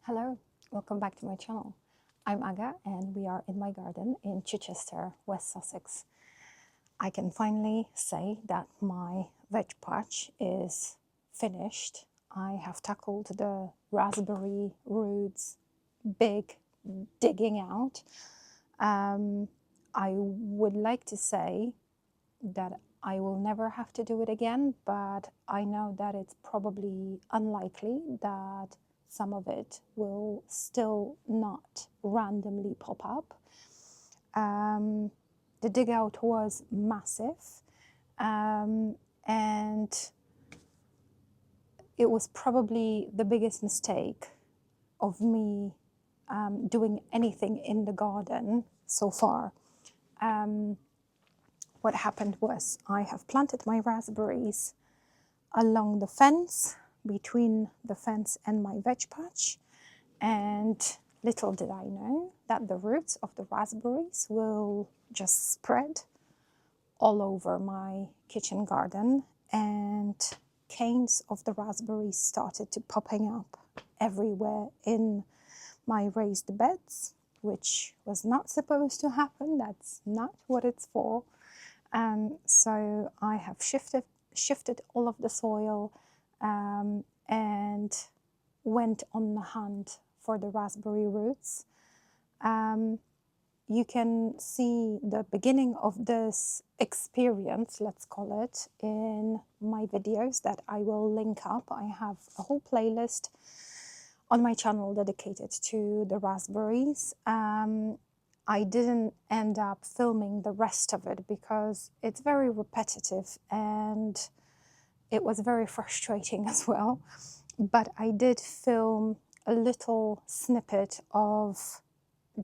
Hello, welcome back to my channel. I'm Aga and we are in my garden in Chichester, West Sussex. I can finally say that my veg patch is finished. I have tackled the raspberry roots, big digging out. I would like to say that I will never have to do it again, but I know that it's probably unlikely that some of it will still not randomly pop up. The dig out was massive, and it was probably the biggest mistake of me doing anything in the garden so far. What happened was I have planted my raspberries along the fence, between the fence and my veg patch, and little did I know that the roots of the raspberries will just spread all over my kitchen garden, and canes of the raspberries started to popping up everywhere in my raised beds, which was not supposed to happen. That's not what it's for. So I have shifted all of the soil and went on the hunt for the raspberry roots. You can see the beginning of this experience, let's call it, in my videos that I will link up. I have a whole playlist on my channel dedicated to the raspberries. I didn't end up filming the rest of it because it's very repetitive and it was very frustrating as well. But I did film a little snippet of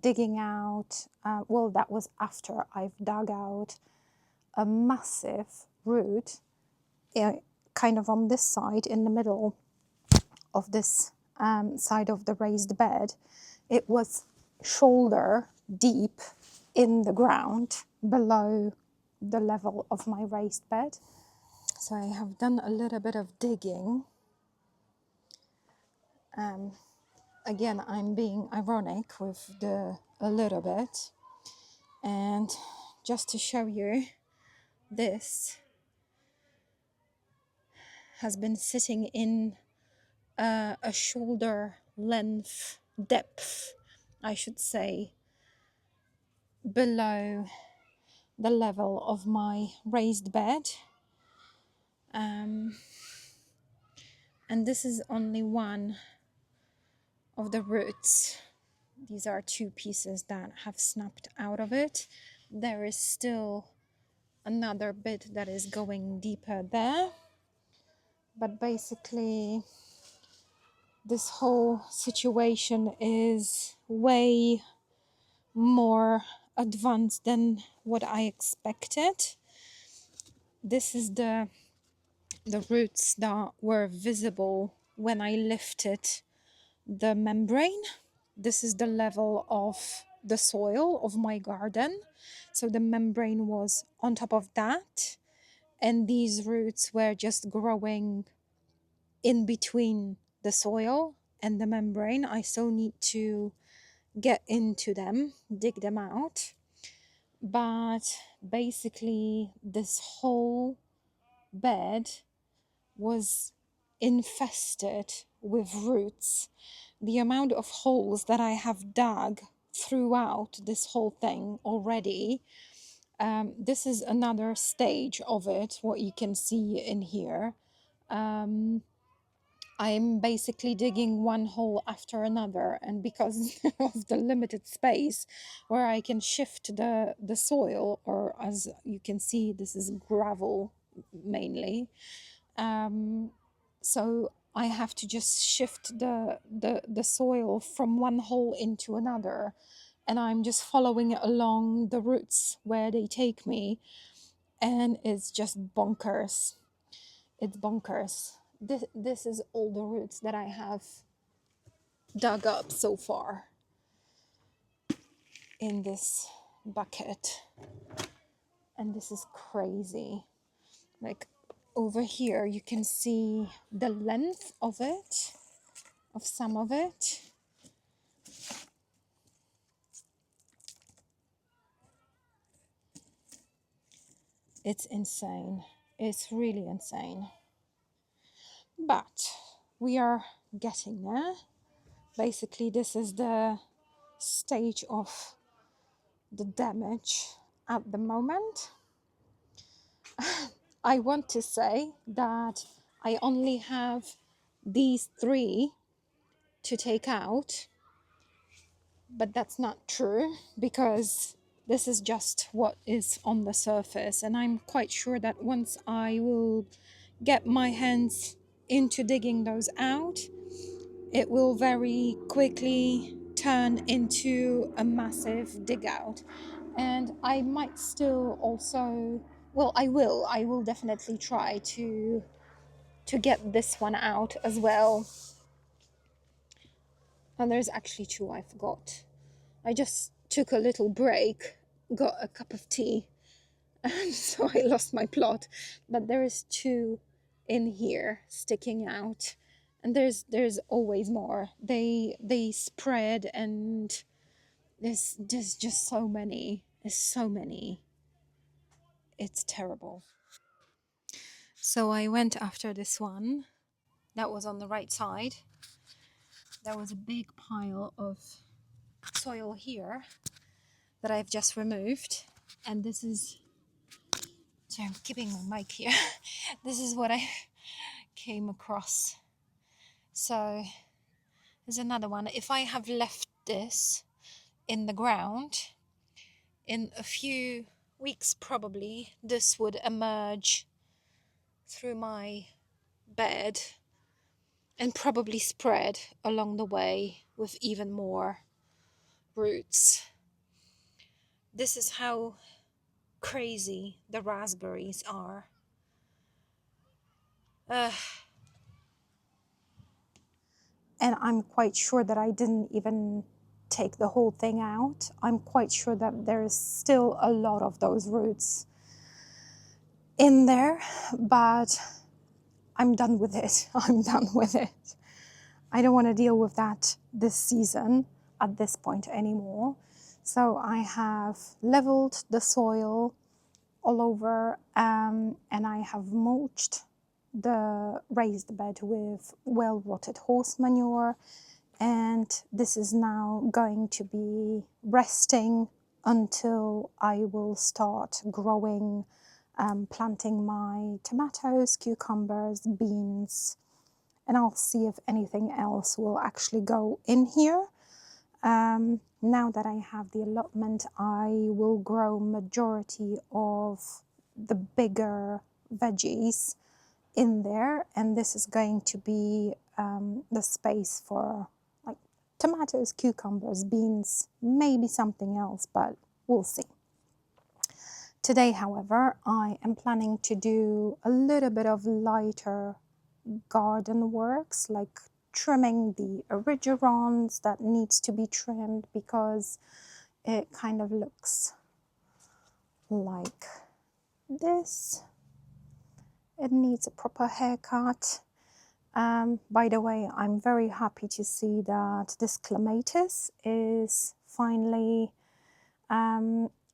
digging out, well, that was after I've dug out a massive root, kind of on this side, in the middle of this side of the raised bed. It was shoulder deep in the ground below the level of my raised bed. So I have done a little bit of digging. Again, I'm being ironic with the a little bit, and just to show you, this has been sitting in a shoulder length depth, I should say, below the level of my raised bed. And this is only one of the roots. These are two pieces that have snapped out of it. There is still another bit that is going deeper there. But basically, this whole situation is way more advanced than what I expected. This is the roots that were visible when I lifted the membrane. This is the level of the soil of my garden. So the membrane was on top of that, and these roots were just growing in between the soil and the membrane. I still need to get into them, dig them out. But basically, this whole bed was infested with roots. The amount of holes that I have dug throughout this whole thing already, this is another stage of it, what you can see in here. I'm basically digging one hole after another, and because of the limited space where I can shift the soil, or as you can see, this is gravel mainly, so I have to just shift the soil from one hole into another, and I'm just following along the roots where they take me, and it's just bonkers. It's bonkers. This is all the roots that I have dug up so far in this bucket, and this is crazy. Like, over here you can see the length of it, of some of it. It's insane. It's really insane. But we are getting there. Basically, this is the stage of the damage at the moment. I want to say that I only have these 3 to take out, but that's not true because this is just what is on the surface, and I'm quite sure that once I will get my hands into digging those out, it will very quickly turn into a massive dig out. And I might still also, well, I will definitely try to get this one out as well. And there's actually 2 I forgot. I just took a little break, got a cup of tea, and so I lost my plot. But there is 2 in here sticking out, and there's always more. They spread, and there's just so many. There's so many. It's terrible. So I went after this one that was on the right side. There was a big pile of soil here that I've just removed, and this is, so I'm keeping my mic here. This is what I came across. So there's another one. If I have left this in the ground, in a few weeks probably this would emerge through my bed and probably spread along the way with even more roots. This is how crazy the raspberries are. And I'm quite sure that I didn't even take the whole thing out. I'm quite sure that there's still a lot of those roots in there, but I'm done with it. I'm done with it. I don't want to deal with that this season at this point anymore. So I have leveled the soil all over, and I have mulched the raised bed with well-rotted horse manure, and this is now going to be resting until I will start growing, planting my tomatoes, cucumbers, beans, and I'll see if anything else will actually go in here. Now that I have the allotment, I will grow majority of the bigger veggies in there, and this is going to be the space for like tomatoes, cucumbers, beans, maybe something else, but we'll see. Today, however, I am planning to do a little bit of lighter garden works, like trimming the erigerons that needs to be trimmed because it kind of looks like this. It needs a proper haircut. By the way, I'm very happy to see that this clematis is finally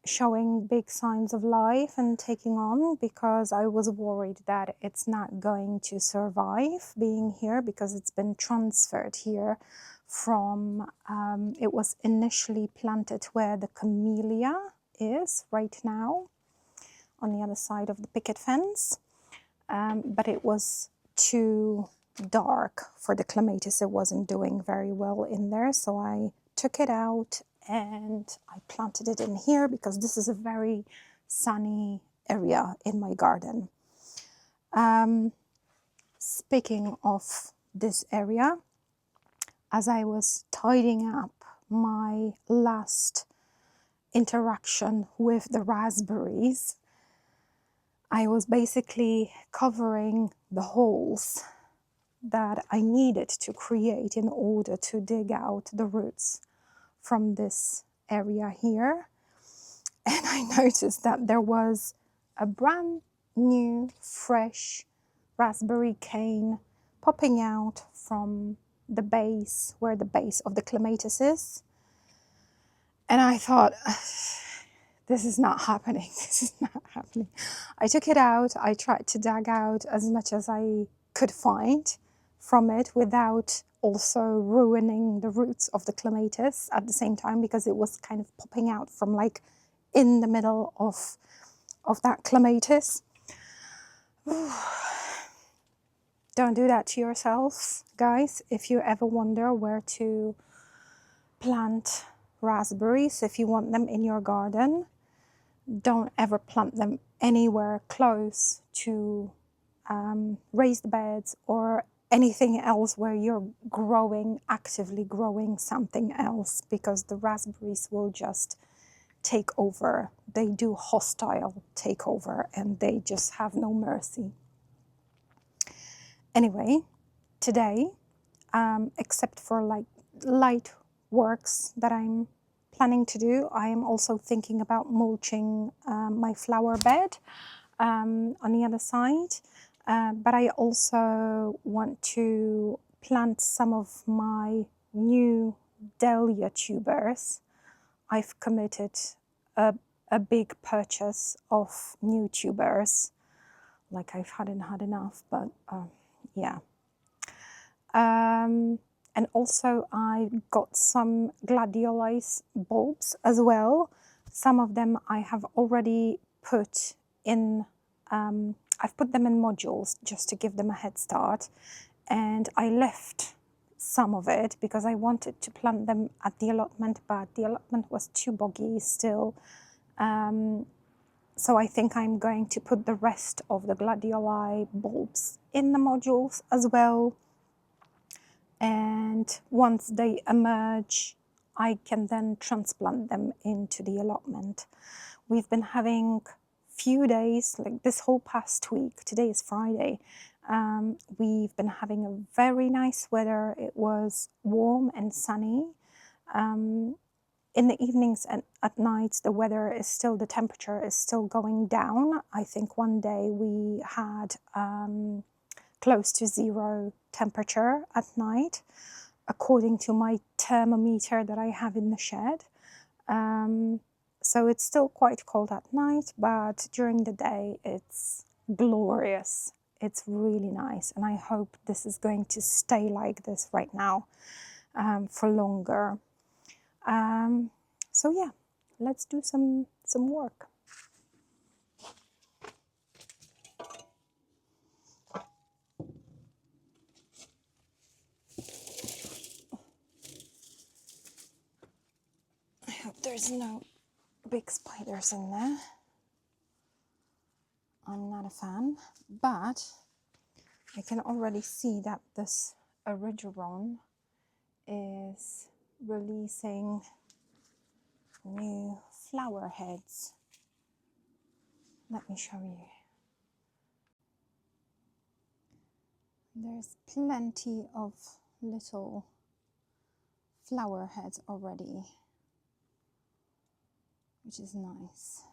showing big signs of life and taking on, because I was worried that it's not going to survive being here because it's been transferred here from, it was initially planted where the camellia is right now on the other side of the picket fence, but it was too dark for the clematis. It wasn't doing very well in there, so I took it out and I planted it in here because this is a very sunny area in my garden. Speaking of this area, as I was tidying up my last interaction with the raspberries, I was basically covering the holes that I needed to create in order to dig out the roots from this area here. And I noticed that there was a brand new, fresh raspberry cane popping out from the base, where the base of the clematis is. And I thought, this is not happening. This is not happening. I took it out. I tried to dig out as much as I could find from it without also ruining the roots of the clematis at the same time, because it was kind of popping out from like in the middle of that clematis. Don't do that to yourselves, guys. If you ever wonder where to plant raspberries, if you want them in your garden, don't ever plant them anywhere close to raised beds or anything else where you're actively growing something else, because the raspberries will just take over. They do hostile takeover and they just have no mercy. Anyway, today, except for like light works that I'm planning to do, I am also thinking about mulching my flower bed on the other side. But I also want to plant some of my new dahlia tubers. I've committed a big purchase of new tubers. Like I've hadn't had enough, but yeah. And also I got some gladiolus bulbs as well. Some of them I have already put in, I've put them in modules just to give them a head start. And I left some of it because I wanted to plant them at the allotment, but the allotment was too boggy still. So I think I'm going to put the rest of the gladioli bulbs in the modules as well. And once they emerge, I can then transplant them into the allotment. We've been having few days, like this whole past week, today is Friday, we've been having a very nice weather. It was warm and sunny. In the evenings and at night, the temperature is still going down. I think one day we had close to 0 temperature at night, according to my thermometer that I have in the shed. So it's still quite cold at night, but during the day it's glorious. It's really nice, and I hope this is going to stay like this right now for longer. So yeah, let's do some work. I hope there's no big spiders in there. I'm not a fan, but I can already see that this erigeron is releasing new flower heads. Let me show you. There's plenty of little flower heads already, which is nice.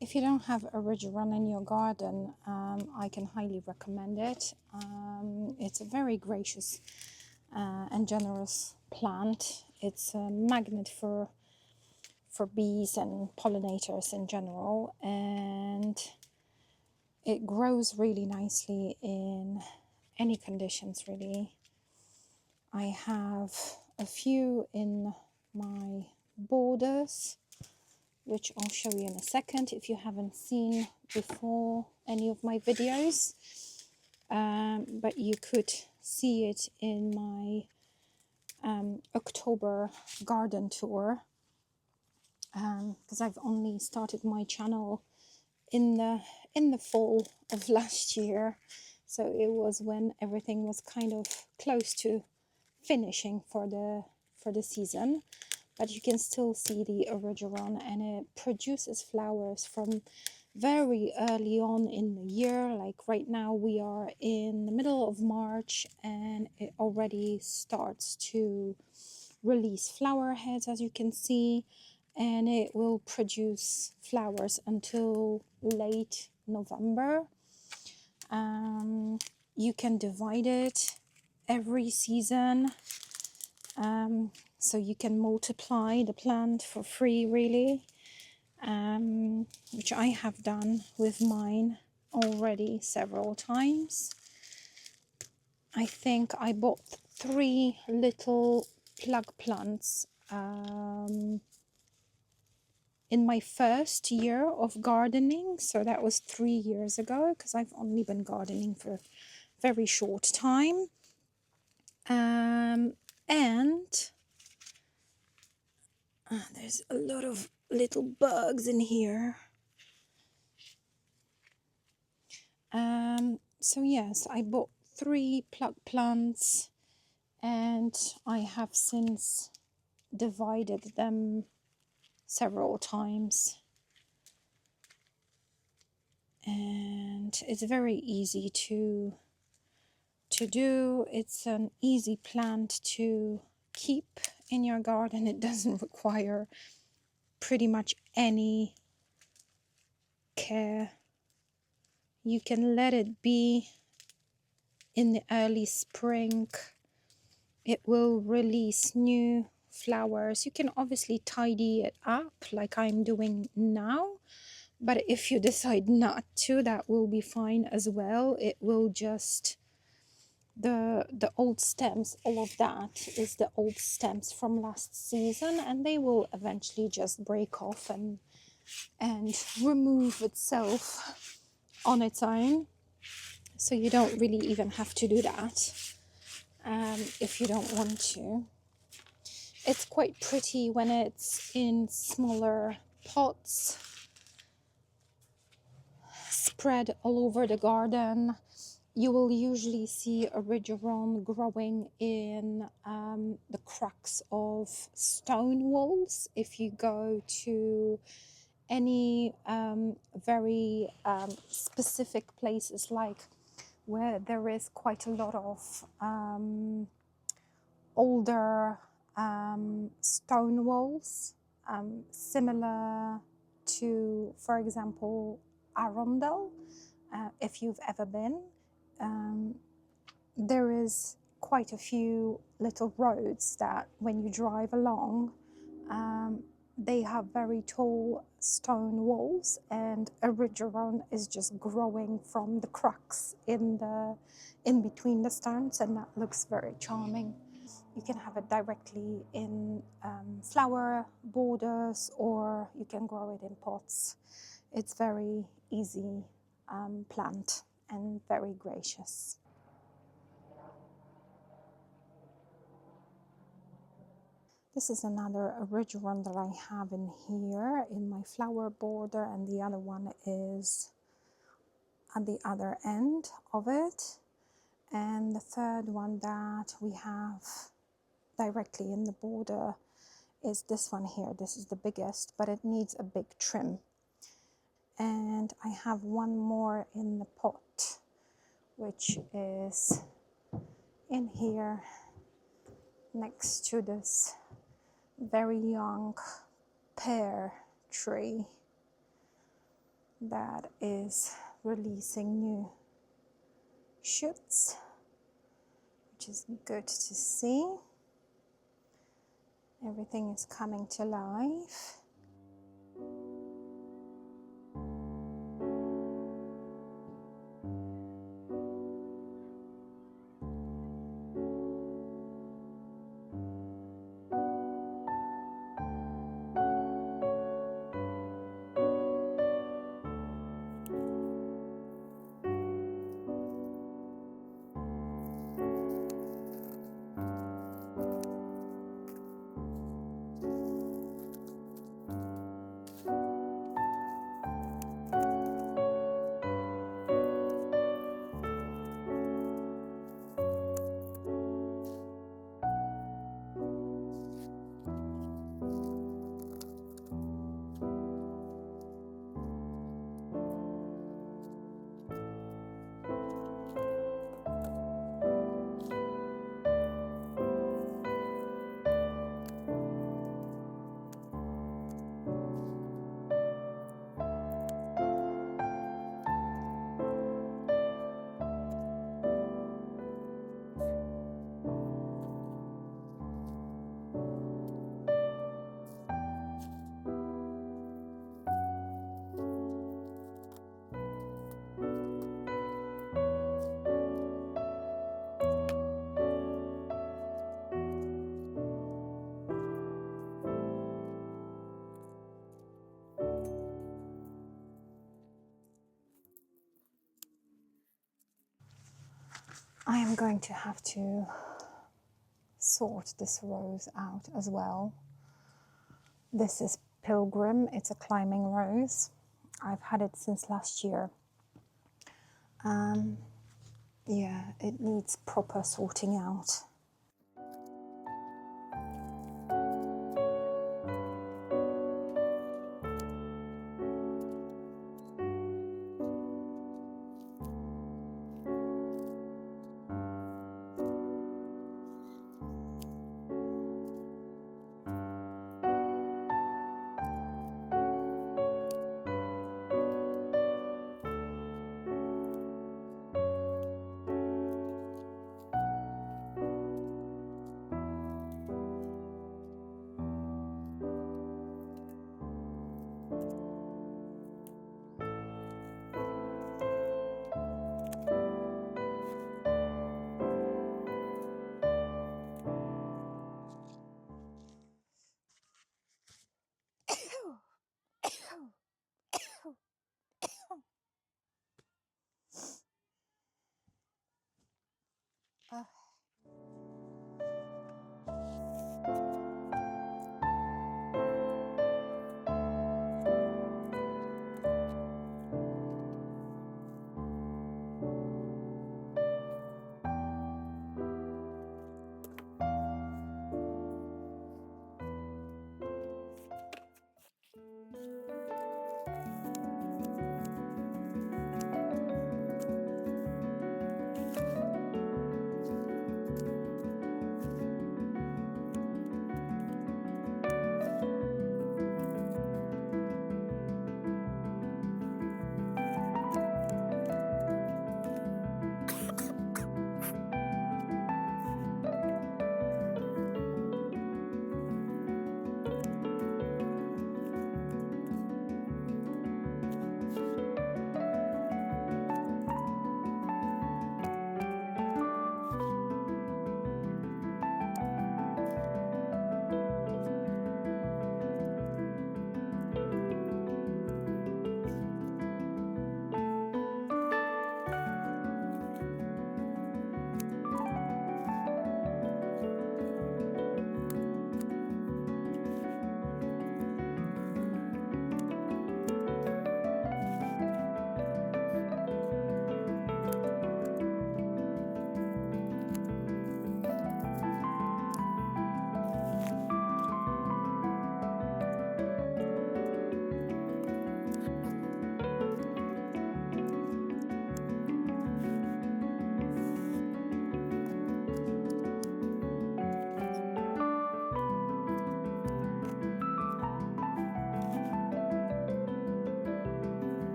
If you don't have erigeron in your garden, I can highly recommend it. It's a very gracious and generous plant. It's a magnet for bees and pollinators in general, and it grows really nicely in any conditions, really. I have a few in my borders, which I'll show you in a second if you haven't seen before any of my videos. But you could see it in my October garden tour, because I've only started my channel in the fall of last year, so it was when everything was kind of close to finishing for the season. But you can still see the erigeron, and it produces flowers from very early on in the year. Like right now we are in the middle of March and it already starts to release flower heads, as you can see, and it will produce flowers until late November. You can divide it every season, so you can multiply the plant for free, really, which I have done with mine already several times. I think I bought 3 little plug plants in my first year of gardening, so that was 3 years ago, because I've only been gardening for a very short time. And there's a lot of little bugs in here. So yes, I bought 3 plug plants, and I have since divided them several times, and it's very easy to do. It's an easy plant to keep in your garden. It doesn't require pretty much any care. You can let it be in the early spring. It will release new flowers. You can obviously tidy it up like I'm doing now, but if you decide not to, that will be fine as well. It will just, the old stems, all of that is the old stems from last season, and they will eventually just break off and remove itself on its own. So you don't really even have to do that if you don't want to. It's quite pretty when it's in smaller pots spread all over the garden. You will usually see erigeron growing in the cracks of stone walls. If you go to any very specific places, like where there is quite a lot of older stone walls, similar to, for example, Arundel, if you've ever been. There is quite a few little roads that when you drive along, they have very tall stone walls, and erigeron is just growing from the cracks in between the stones, and that looks very charming. You can have it directly in flower borders, or you can grow it in pots. It's very easy plant and very gracious. This is another erigeron that I have in here in my flower border, and the other one is at the other end of it. And the third one that we have directly in the border is this one here. This is the biggest, but it needs a big trim. And I have one more in the pot, which is in here next to this very young pear tree that is releasing new shoots, which is good to see. Everything is coming to life. I am going to have to sort this rose out as well. This is Pilgrim. It's a climbing rose. I've had it since last year. Yeah, it needs proper sorting out.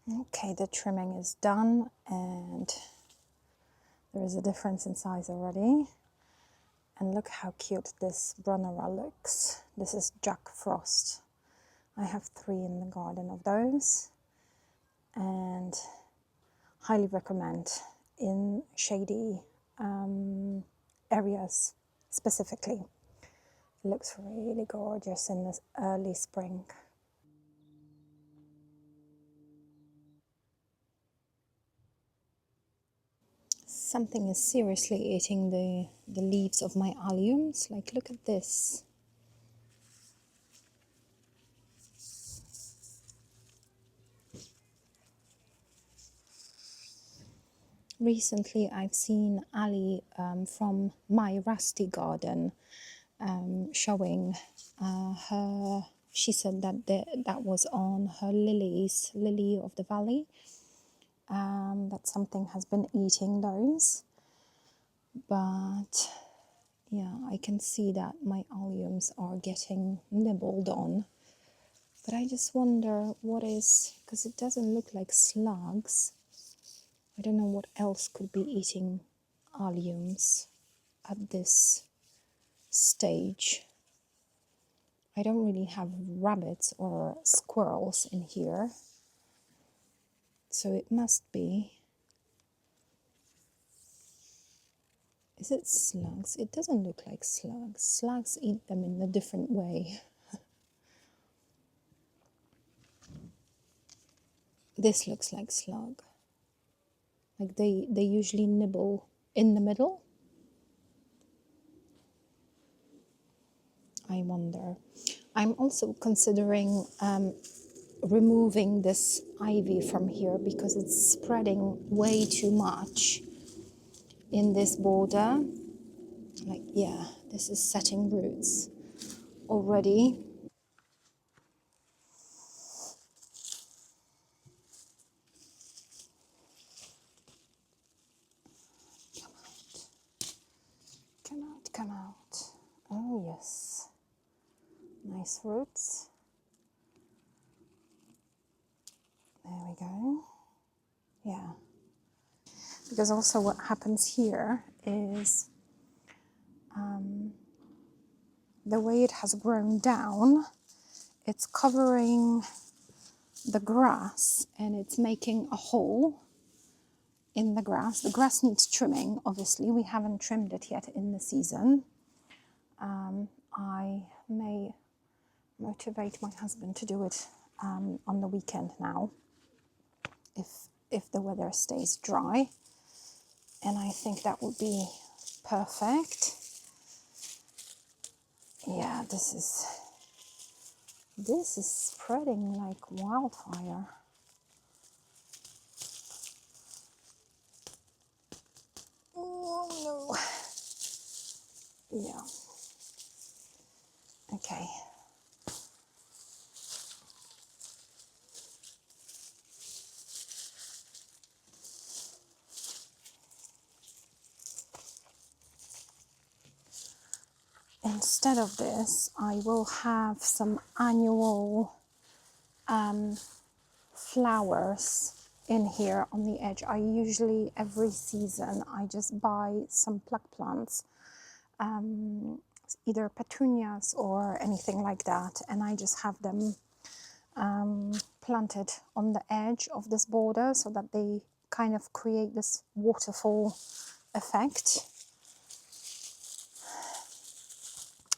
Okay, the trimming is done and there is a difference in size already. And look how cute this Brunnera looks. This is Jack Frost. I have 3 in the garden of those and highly recommend in shady areas specifically. It looks really gorgeous in this early spring. Something is seriously eating the leaves of my alliums. Like, look at this. Recently, I've seen Ali from my Rusty Garden showing her She said that that was on her lilies, lily of the valley, that something has been eating those. But yeah, I can see that my alliums are getting nibbled on. But I just wonder what is, because it doesn't look like slugs. I don't know what else could be eating alliums at this stage. I don't really have rabbits or squirrels in here, so it must be. Is it slugs? It doesn't look like slugs. Slugs eat them in a different way. This looks like slug. Like they usually nibble in the middle. I wonder. I'm also considering removing this ivy from here because it's spreading way too much in this border. Like, yeah, this is setting roots already. Come out, come out. Oh, yes. Nice roots. There we go. Yeah. Because also what happens here is the way it has grown down, it's covering the grass and it's making a hole in the grass. The grass needs trimming, obviously. We haven't trimmed it yet in the season. I may motivate my husband to do it on the weekend now, if the weather stays dry. And I think that would be perfect. Yeah, this is spreading like wildfire. Oh no. Yeah. Okay. Instead of this, I will have some annual flowers in here on the edge. I usually, every season, I just buy some plug plants, either petunias or anything like that, and I just have them planted on the edge of this border so that they kind of create this waterfall effect.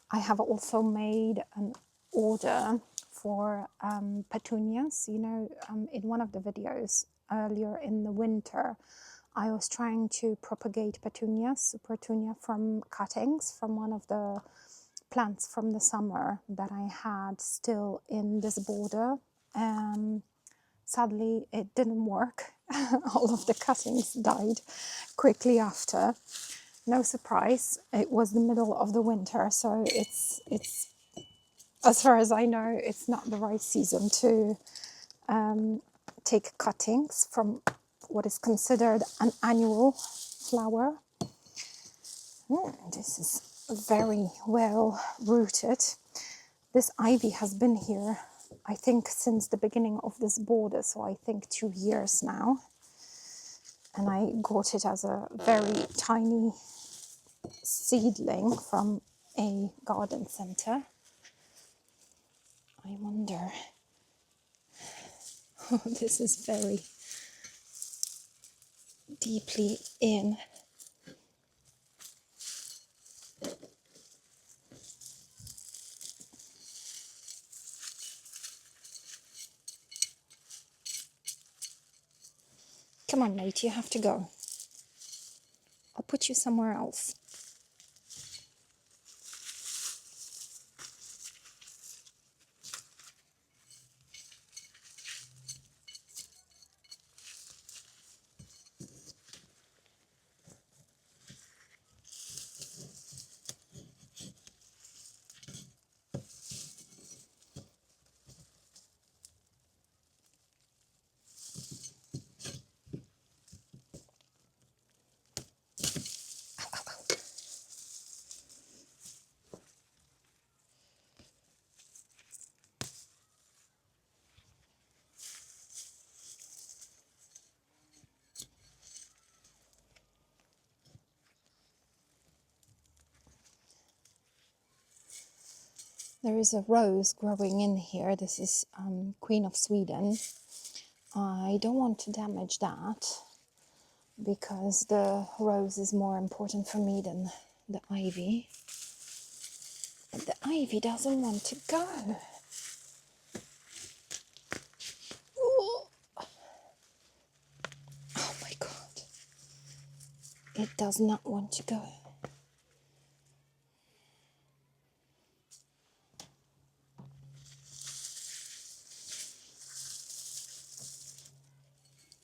I have also made an order for petunias. You know, in one of the videos earlier in the winter, I was trying to propagate petunias from cuttings from one of the plants from the summer that I had still in this border. Sadly, it didn't work. All of the cuttings died quickly after. No surprise, it was the middle of the winter, so it's as far as I know, it's not the right season to take cuttings from what is considered an annual flower. This is very well rooted. This ivy has been here, I think, since the beginning of this border, so I think 2 years now. And I got it as a very tiny seedling from a garden center. I wonder. Oh, this is very deeply in. Come on, mate, you have to go. I'll put you somewhere else. There is a rose growing in here. This is Queen of Sweden. I don't want to damage that because the rose is more important for me than the ivy. But the ivy doesn't want to go. Ooh. Oh my God. It does not want to go.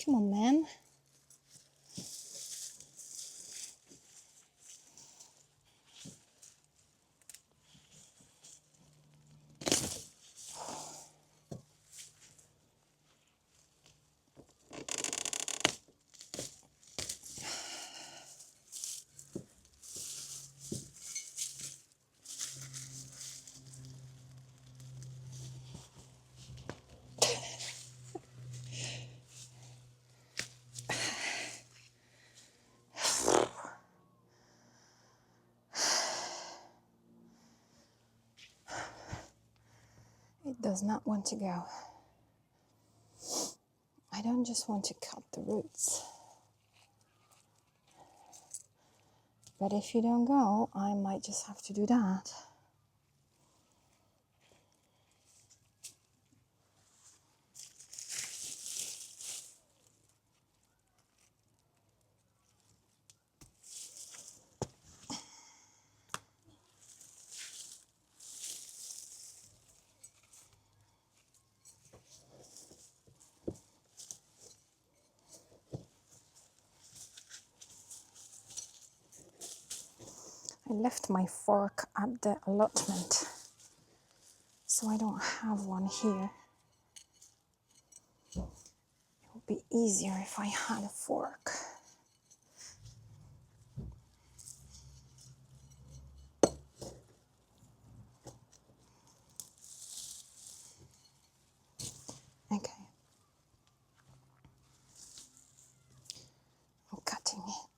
Come on, man. It does not want to go. I don't just want to cut the roots. But if you don't go, I might just have to do that. I left my fork at the allotment, so I don't have one here. It would be easier if I had a fork. Okay. I'm cutting it.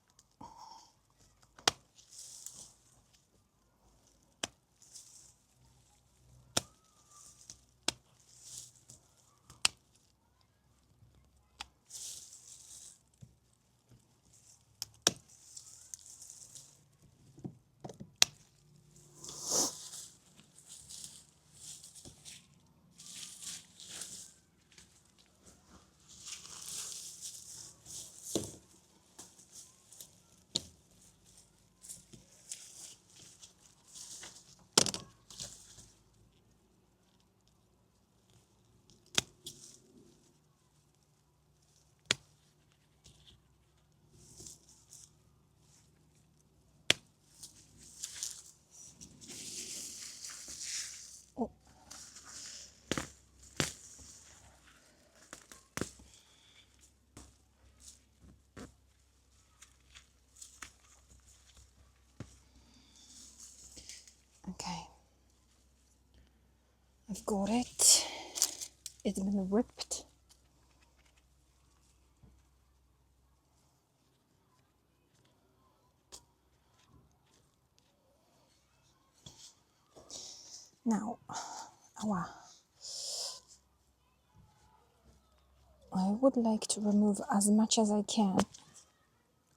Oh. Okay. I've got it. It's been ripped. Now, I would like to remove as much as I can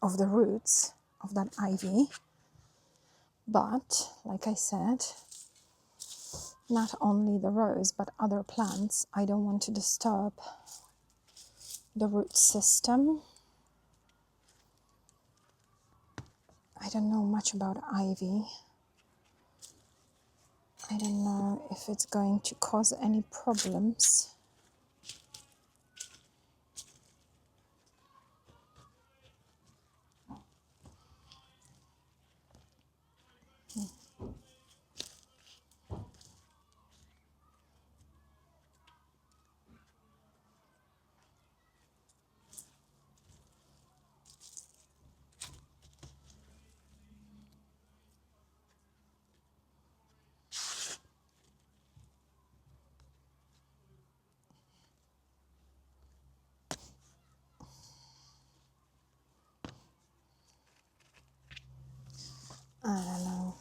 of the roots of that ivy. But, like I said, not only the rose, but other plants, I don't want to disturb the root system. I don't know much about ivy. I don't know if it's going to cause any problems. I don't know.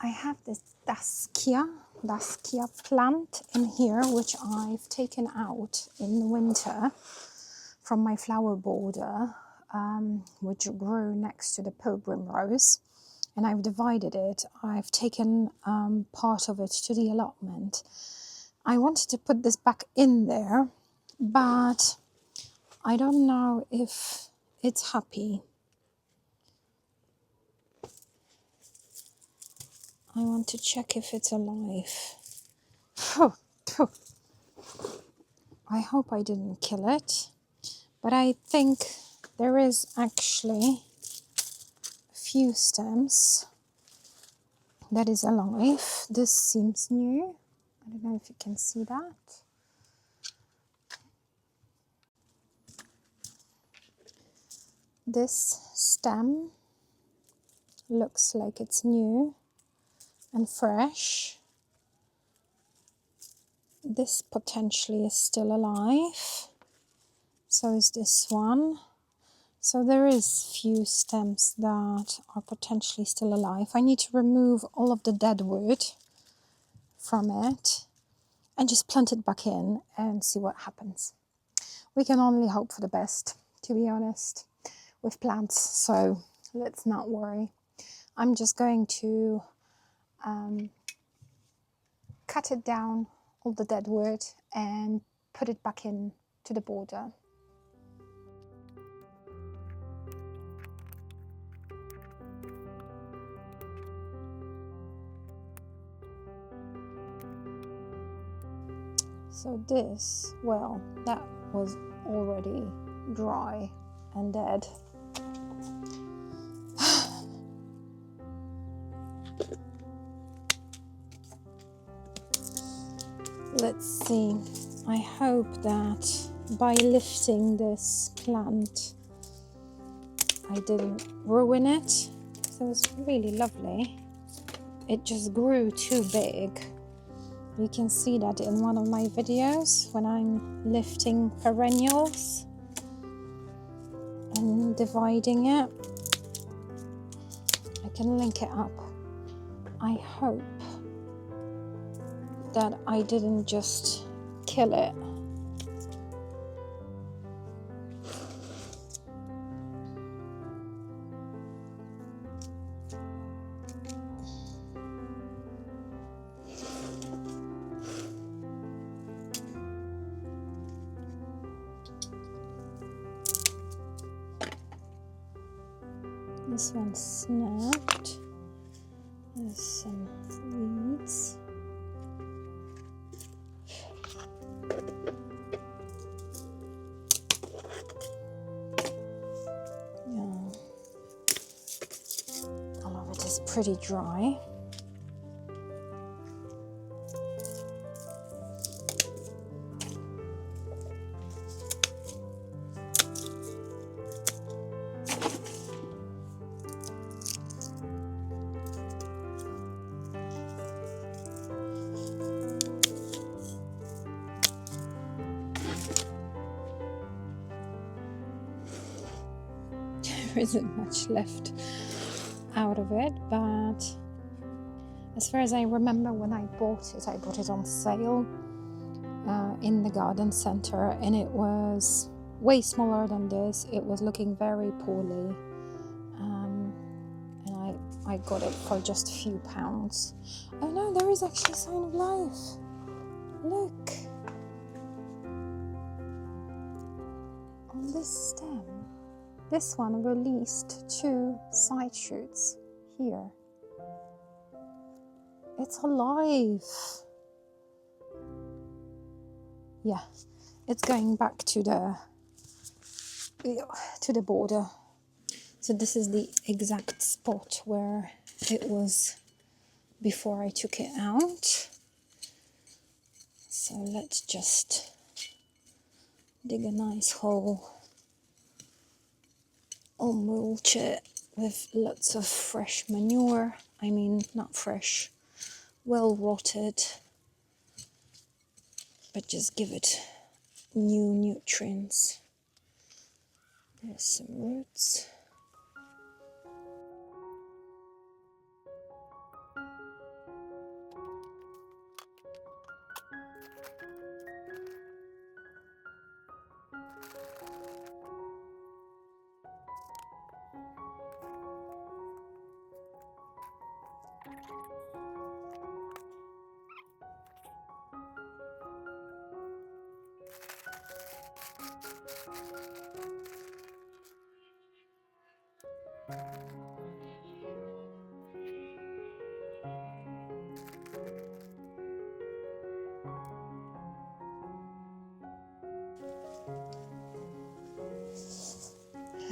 I have this dahlia plant in here, which I've taken out in the winter from my flower border, which grew next to the pilgrim rose. And I've divided it. I've taken part of it to the allotment. I wanted to put this back in there, but I don't know if it's happy. I want to check if it's alive. I hope I didn't kill it, but I think there is actually a few stems that is alive. This seems new. I don't know if you can see that. This stem looks like it's new and fresh. This potentially is still alive. So is this one. So there is few stems that are potentially still alive. I need to remove all of the dead wood from it and just plant it back in and see what happens. We can only hope for the best, to be honest, with plants. So let's not worry. I'm just going to cut it down, all the dead wood, and put it back in to the border. So this, well, that was already dry and dead. Let's see. I hope that by lifting this plant, I didn't ruin it. So it's really lovely. It just grew too big. You can see that in one of my videos when I'm lifting perennials and dividing it. I can link it up. I hope that I didn't just kill it. This one snapped. There's some weeds. Yeah. All of it is pretty dry. there isn't much left out of it, but as far as I remember, when I bought it on sale in the garden center, and it was way smaller than this. It was looking very poorly, and I got it for just a few pounds. Oh no, there is actually a sign of life. Look, on this stem, this one released 2 side shoots here. It's alive. Yeah, it's going back to the border. So this is the exact spot where it was before I took it out. So let's just dig a nice hole. I'll mulch it with lots of fresh manure. I mean, not fresh, well rotted, but just give it new nutrients. There's some roots.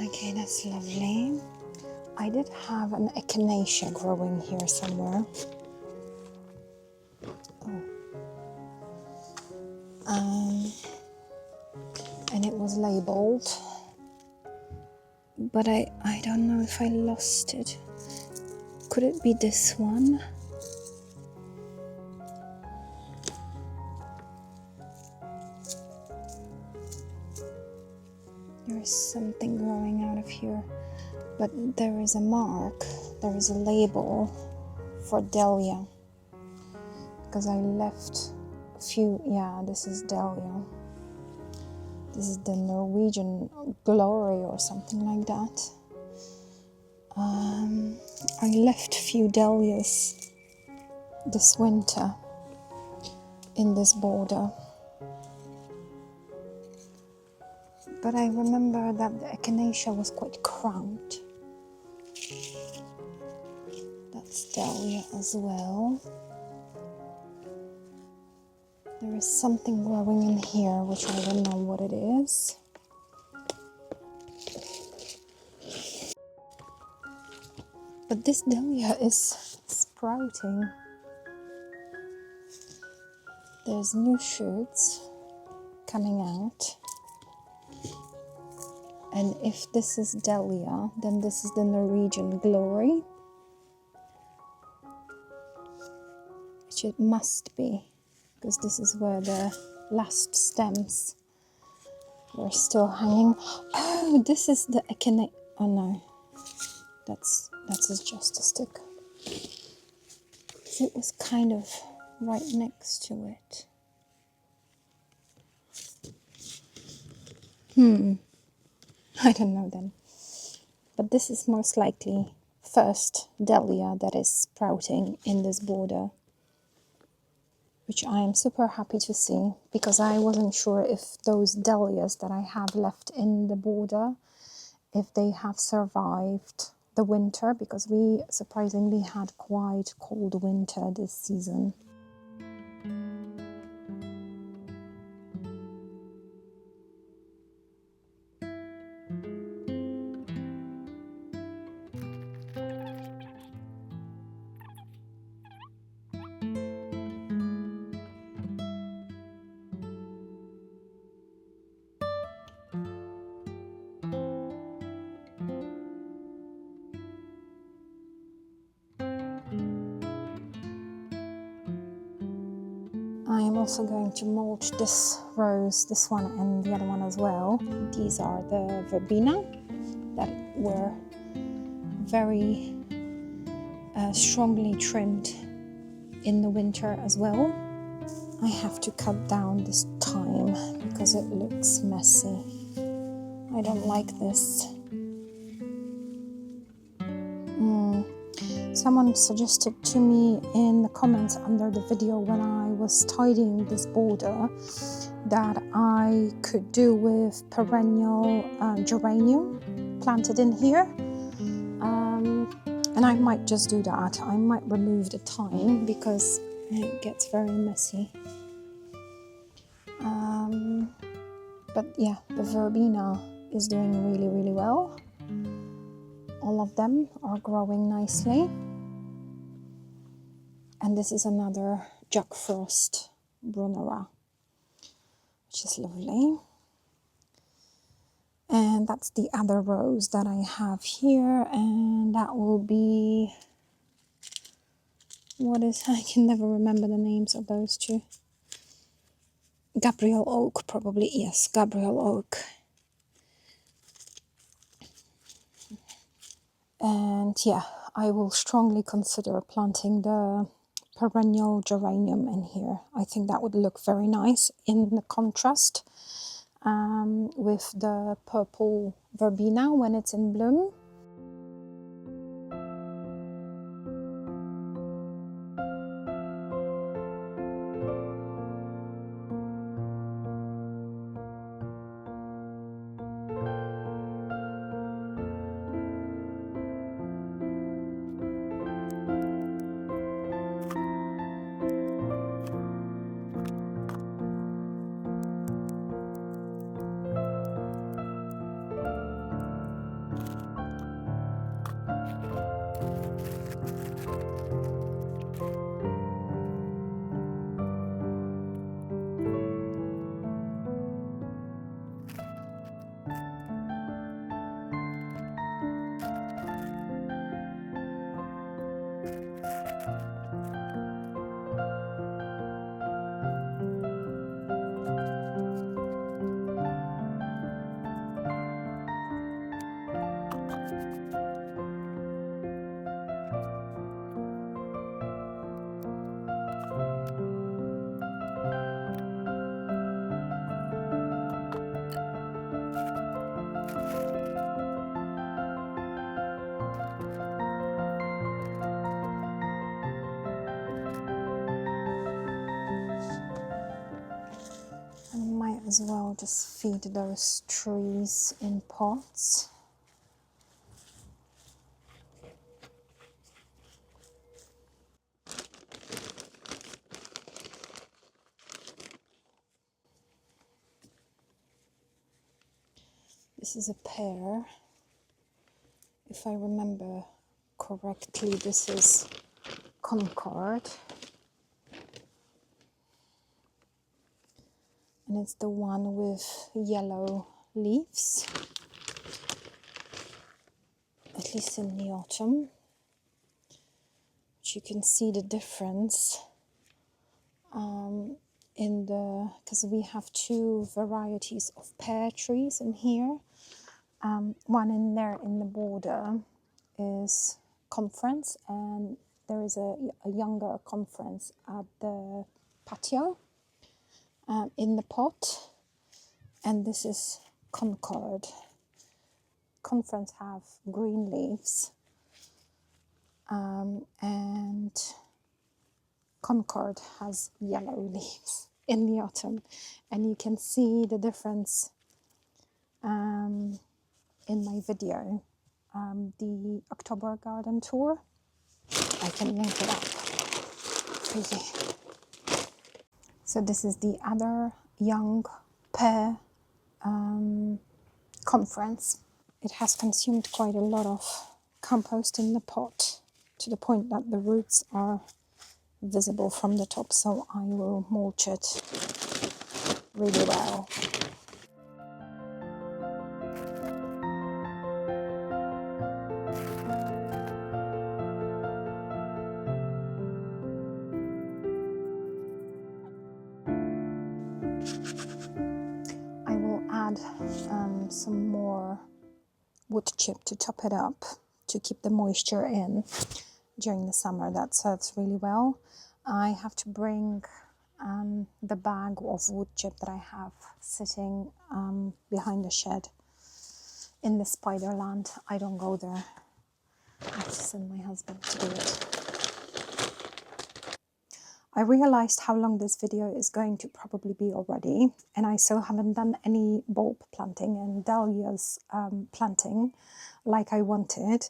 Okay, that's lovely. I did have an echinacea growing here somewhere. And it was labeled, but I don't know if I lost it. Could it be this one? There is something growing out of here, but there is a mark, there is a label for dahlia, because I left a few. Yeah, this is dahlia. This is the Norwegian glory or something like that. I left a few dahlias this winter in this border. But I remember that the echinacea was quite crowned. That's dahlia as well. There is something growing in here, which I don't know what it is. But this dahlia is sprouting. There's new shoots coming out. And if this is dahlia, then this is the Norwegian glory. Which it must be, because this is where the last stems were still hanging. Oh, this is the echinacea. Oh no, that's just a stick. So it was kind of right next to it. I don't know then. But this is most likely first dahlia that is sprouting in this border, which I am super happy to see, because I wasn't sure if those dahlias that I have left in the border, if they have survived the winter, because we surprisingly had quite cold winter this season. I am also going to mulch this rose, this one and the other one as well. These are the verbena that were very strongly trimmed in the winter as well. I have to cut down this thyme because it looks messy. I don't like this. Someone suggested to me in the comments under the video when I was tidying this border that I could do with perennial geranium planted in here. And I might just do that. I might remove the thyme because it gets very messy. But yeah, the verbena is doing really, really well. All of them are growing nicely. And this is another Jack Frost Brunera, which is lovely. And that's the other rose that I have here, and that will be, I can never remember the names of those two. Gabriel Oak, probably, yes, Gabriel Oak. And yeah, I will strongly consider planting the perennial geranium in here. I think that would look very nice in the contrast with the purple verbena when it's in bloom. As well, just feed those trees in pots. This is a pear. If I remember correctly, this is Concord. And it's the one with yellow leaves, at least in the autumn. But you can see the difference because we have two varieties of pear trees in here. One in there in the border is conference, and there is a younger conference at the patio. In the pot, and this is Concord. Conference have green leaves, and Concord has yellow leaves in the autumn, and you can see the difference in my video, the October garden tour. I can link it up. Crazy. So this is the other young pear conference. It has consumed quite a lot of compost in the pot to the point that the roots are visible from the top, so I will mulch it really well. I will add some more wood chip to top it up to keep the moisture in during the summer. That serves really well. I have to bring the bag of wood chip that I have sitting behind the shed in the spider land. I don't go there. I have to send my husband to do it. I realized how long this video is going to probably be already, and I still haven't done any bulb planting and dahlias planting like I wanted.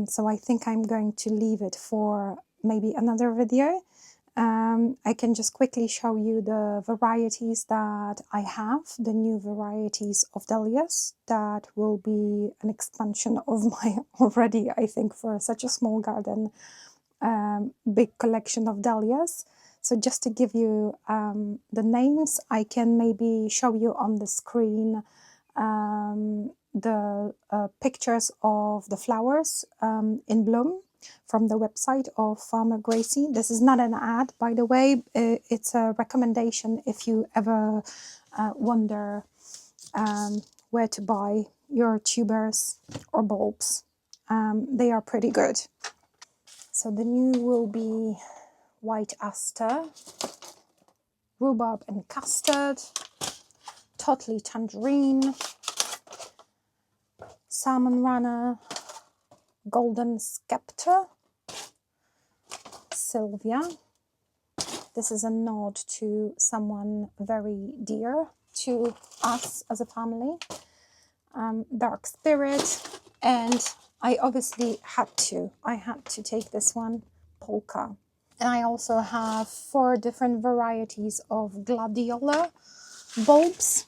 So I think I'm going to leave it for maybe another video. I can just quickly show you the varieties that I have, the new varieties of dahlias. That will be an expansion of my already, I think, for such a small garden, big collection of dahlias. So just to give you the names, I can maybe show you on the screen the pictures of the flowers in bloom from the website of Farmer Gracie. This is not an ad, by the way. It's a recommendation if you ever wonder where to buy your tubers or bulbs. They are pretty good. So the new will be white aster, rhubarb and custard, totally tangerine, salmon runner, golden scepter, Sylvia. This is a nod to someone very dear to us as a family. Dark spirit, and I obviously had to take this one, polka. And I also have 4 different varieties of gladiolus bulbs.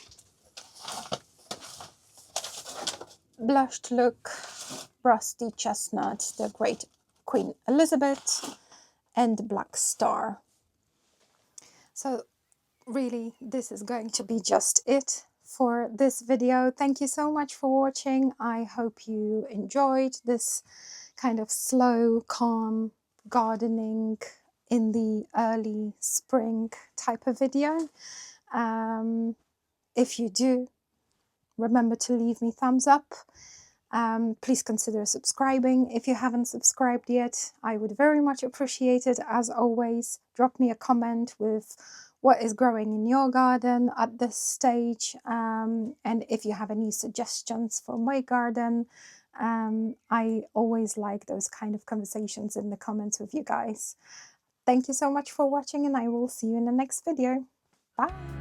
Blushed look, rusty chestnut, the great Queen Elizabeth, and black star. So really, this is going to be just it for this video. Thank you so much for watching. I hope you enjoyed this kind of slow, calm gardening in the early spring type of video. If you do, remember to leave me thumbs up. Please consider subscribing if you haven't subscribed yet. I would very much appreciate it. As always, drop me a comment with what is growing in your garden at this stage, and if you have any suggestions for my garden. I always like those kind of conversations in the comments with you guys. Thank you so much for watching, and I will see you in the next video. Bye!